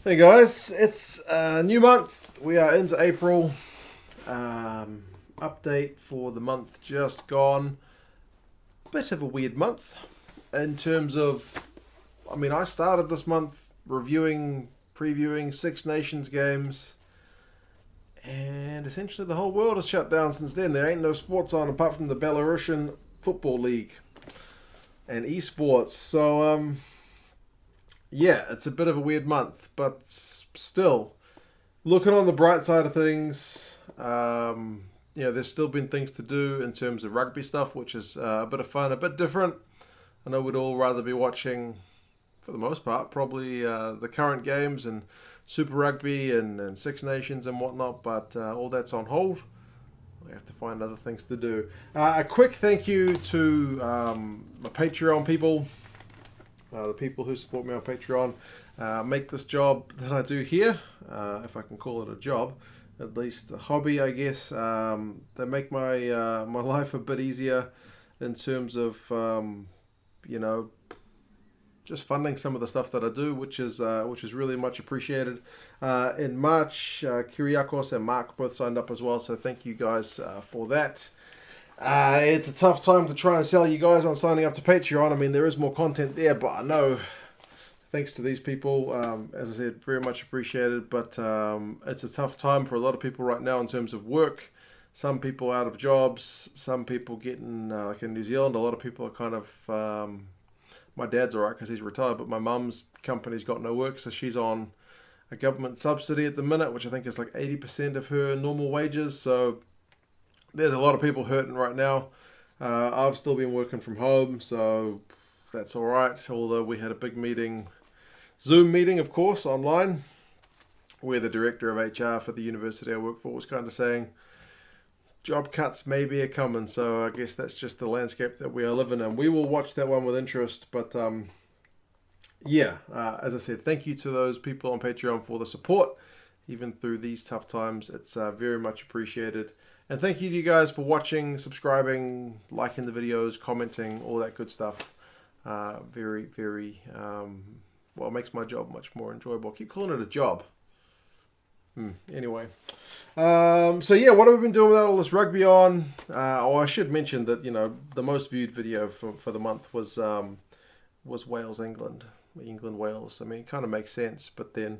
Hey guys, it's a new month. We are into April. Update for the month just gone. Bit of a weird month in terms of, I started this month previewing Six Nations games, and essentially the whole world has shut down since then. There ain't no sports on apart from the Belarusian Football League and esports. So, yeah, it's a bit of a weird month, but still, looking on the bright side of things, there's still been things to do in terms of rugby stuff, which is a bit of fun, a bit different. I know we'd all rather be watching, for the most part, probably the current games and Super Rugby and Six Nations and whatnot, but all that's on hold. We have to find other things to do. A quick thank you to my Patreon people. The people who support me on Patreon make this job that I do here, if I can call it a job, at least a hobby, I guess. They make my my life a bit easier in terms of, just funding some of the stuff that I do, which is really much appreciated. In March, Kyriakos and Mark both signed up as well, so thank you guys for that. It's a tough time to try and sell you guys on signing up to Patreon. I mean, there is more content there, but I know, thanks to these people, as I said, very much appreciated. But it's a tough time for a lot of people right now in terms of work. Some people out of jobs, some people getting, like in New Zealand, a lot of people are kind of, my dad's alright because he's retired, but my mum's company's got no work, so she's on a government subsidy at the minute, which I think is like 80% of her normal wages. So there's a lot of people hurting right now. I've still been working from home, so that's all right. Although we had a big meeting, Zoom meeting, of course, online, where the director of HR for the university I work for was kind of saying job cuts maybe are coming. So I guess that's just the landscape that we are living in. We will watch that one with interest. But as I said, thank you to those people on Patreon for the support, even through these tough times. It's very much appreciated. And thank you to you guys for watching, subscribing, liking the videos, commenting, all that good stuff. Very, very, it makes my job much more enjoyable. I keep calling it a job. Anyway. What have we been doing without all this rugby on? I should mention that, the most viewed video for the month was Wales, England. Wales. I mean, it kind of makes sense. But then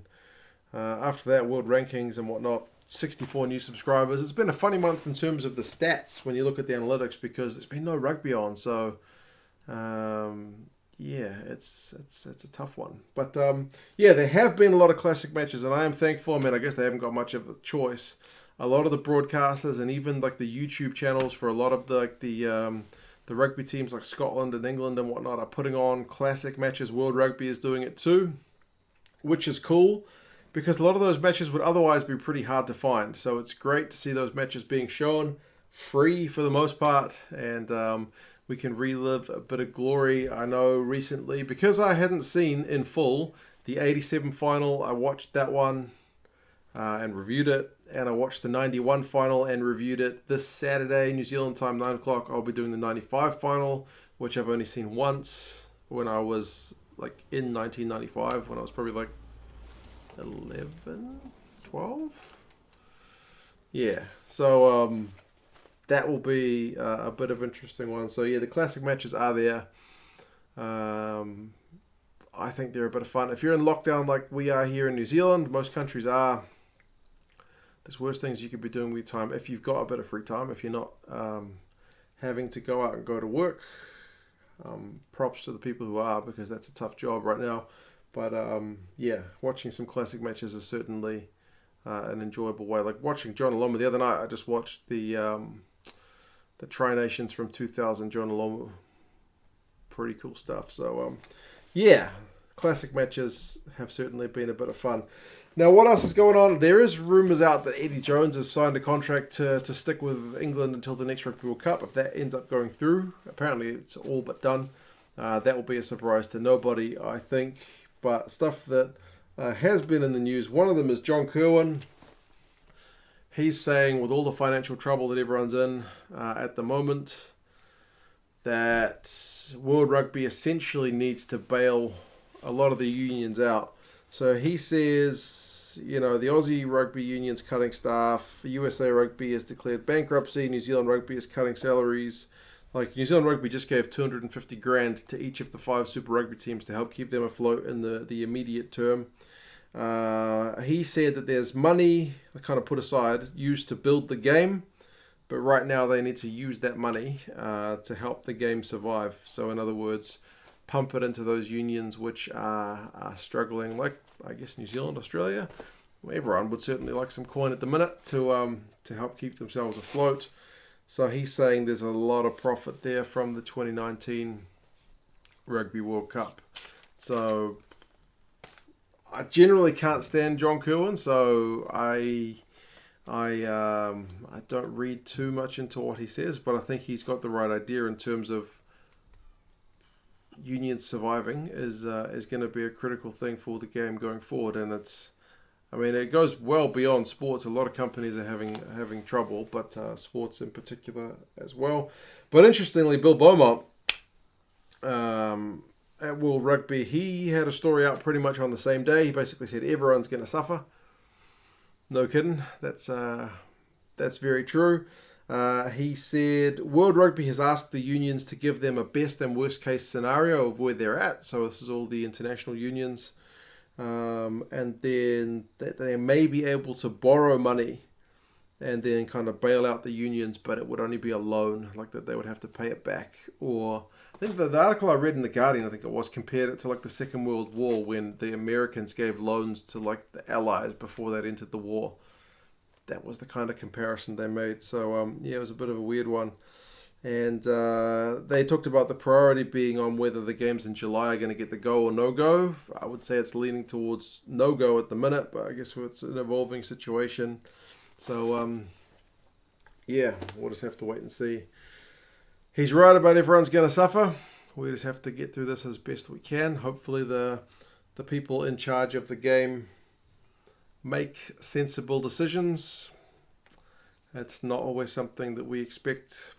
after that, world rankings and whatnot, 64 new subscribers. It's been a funny month in terms of the stats when you look at the analytics because there's been no rugby on. So, it's a tough one. But, there have been a lot of classic matches, and I am thankful. I mean, I guess they haven't got much of a choice. A lot of the broadcasters and even like the YouTube channels for a lot of the rugby teams like Scotland and England and whatnot are putting on classic matches. World Rugby is doing it too, which is cool, because a lot of those matches would otherwise be pretty hard to find. So it's great to see those matches being shown free for the most part, and we can relive a bit of glory. I know recently, because I hadn't seen in full the 87 final, I watched that one and reviewed it, and I watched the 91 final and reviewed it. This Saturday, New Zealand time, 9 o'clock, I'll be doing the 95 final, which I've only seen once when I was like in 1995, when I was probably like 11, 12. So that will be a bit of an interesting one. So the classic matches are there. I think they're a bit of fun. If you're in lockdown like we are here in New Zealand, most countries are, there's worse things you could be doing with your time if you've got a bit of free time, if you're not having to go out and go to work. Props to the people who are, because that's a tough job right now. But watching some classic matches is certainly an enjoyable way. Like watching John Alomu the other night, I just watched the Tri Nations from 2000, John Alomu. Pretty cool stuff. So classic matches have certainly been a bit of fun. Now, what else is going on? There is rumours out that Eddie Jones has signed a contract to stick with England until the next Rugby World Cup. If that ends up going through, apparently it's all but done. That will be a surprise to nobody, I think. But stuff that has been in the news, one of them is John Kirwan. He's saying, with all the financial trouble that everyone's in at the moment, that World Rugby essentially needs to bail a lot of the unions out. So he says, you know, the Aussie Rugby Union's cutting staff, USA Rugby has declared bankruptcy, New Zealand Rugby is cutting salaries. Like, New Zealand Rugby just gave 250 grand to each of the 5 Super Rugby teams to help keep them afloat in the immediate term. He said that there's money kind of put aside, used to build the game, but right now they need to use that money to help the game survive. So in other words, pump it into those unions which are struggling, like I guess New Zealand, Australia. Everyone would certainly like some coin at the minute to help keep themselves afloat. So he's saying there's a lot of profit there from the 2019 Rugby World Cup. So I generally can't stand John Kirwan, so I don't read too much into what he says, but I think he's got the right idea in terms of unions surviving is going to be a critical thing for the game going forward, and it goes well beyond sports. A lot of companies are having trouble, but sports in particular as well. But interestingly, Bill Beaumont at World Rugby, he had a story out pretty much on the same day. He basically said everyone's going to suffer. No kidding. That's very true. He said World Rugby has asked the unions to give them a best and worst case scenario of where they're at. So this is all the international unions. And then that they may be able to borrow money and then kind of bail out the unions, but it would only be a loan, like that they would have to pay it back. Or I think the article I read in The Guardian, I think it was, compared it to like the Second World War when the Americans gave loans to like the Allies before they'd entered the war. That was the kind of comparison they made. So it was a bit of a weird one. And they talked about the priority being on whether the games in July are going to get the go or no-go. I would say it's leaning towards no-go at the minute, but I guess it's an evolving situation. So, we'll just have to wait and see. He's right about everyone's going to suffer. We just have to get through this as best we can. Hopefully the people in charge of the game make sensible decisions. It's not always something that we expect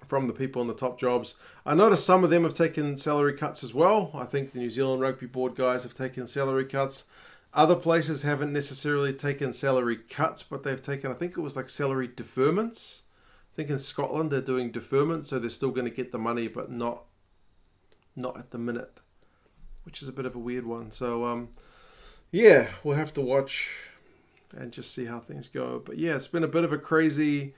from the people in the top jobs. I noticed some of them have taken salary cuts as well. I think the New Zealand Rugby Board guys have taken salary cuts. Other places haven't necessarily taken salary cuts, but they've taken, I think it was like salary deferments. I think in Scotland they're doing deferment, so they're still going to get the money, but not at the minute, which is a bit of a weird one. So, we'll have to watch and just see how things go. But yeah, it's been a bit of a crazy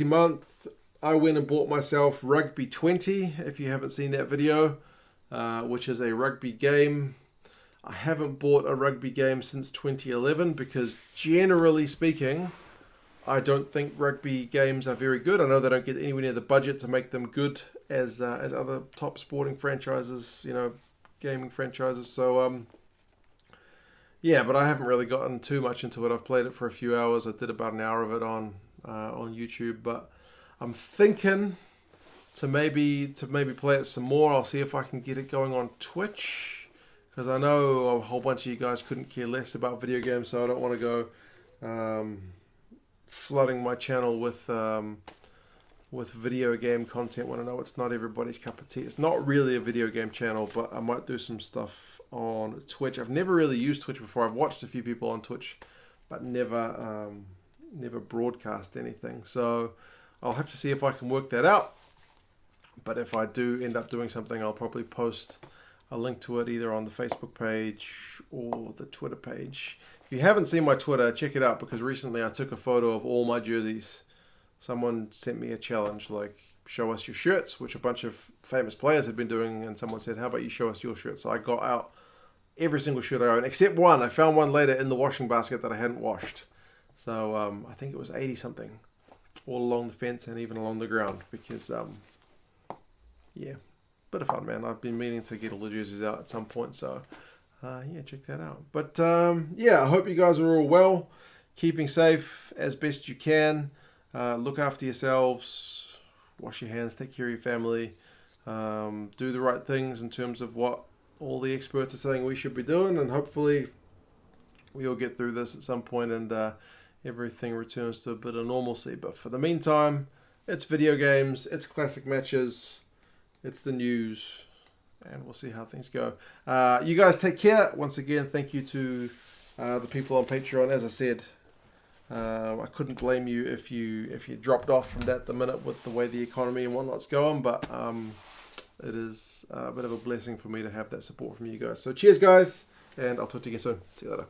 month. I went and bought myself Rugby 20, if you haven't seen that video, which is a rugby game. I haven't bought a rugby game since 2011 because generally speaking, I don't think rugby games are very good. I know they don't get anywhere near the budget to make them good as other top sporting franchises, gaming franchises. So, but I haven't really gotten too much into it. I've played it for a few hours. I did about an hour of it on YouTube, but I'm thinking to maybe play it some more. I'll see if I can get it going on Twitch, because I know a whole bunch of you guys couldn't care less about video games, so I don't want to go flooding my channel with video game content when I know it's not everybody's cup of tea. It's not really a video game channel, but I might do some stuff on Twitch. I've never really used Twitch before. I've watched a few people on Twitch, but never broadcast anything. So I'll have to see if I can work that out. But if I do end up doing something, I'll probably post a link to it either on the Facebook page or the Twitter page. If you haven't seen my Twitter, check it out, because recently I took a photo of all my jerseys. Someone sent me a challenge, like, show us your shirts, which a bunch of famous players had been doing, and someone said, how about you show us your shirts? So I got out every single shirt I own, except one. I found one later in the washing basket that I hadn't washed. So I think it was 80-something, all along the fence and even along the ground, because, bit of fun, man. I've been meaning to get all the jerseys out at some point, so check that out. But I hope you guys are all well, keeping safe as best you can. Look after yourselves, wash your hands, take care of your family, do the right things in terms of what all the experts are saying we should be doing, and hopefully we all get through this at some point and everything returns to a bit of normalcy. But for the meantime, it's video games, it's classic matches, it's the news, and we'll see how things go. You guys take care. Once again, thank you to the people on Patreon. As I said, I couldn't blame you if you dropped off from that the minute with the way the economy and whatnot's going, but it is a bit of a blessing for me to have that support from you guys. So cheers, guys, and I'll talk to you again soon. See you later.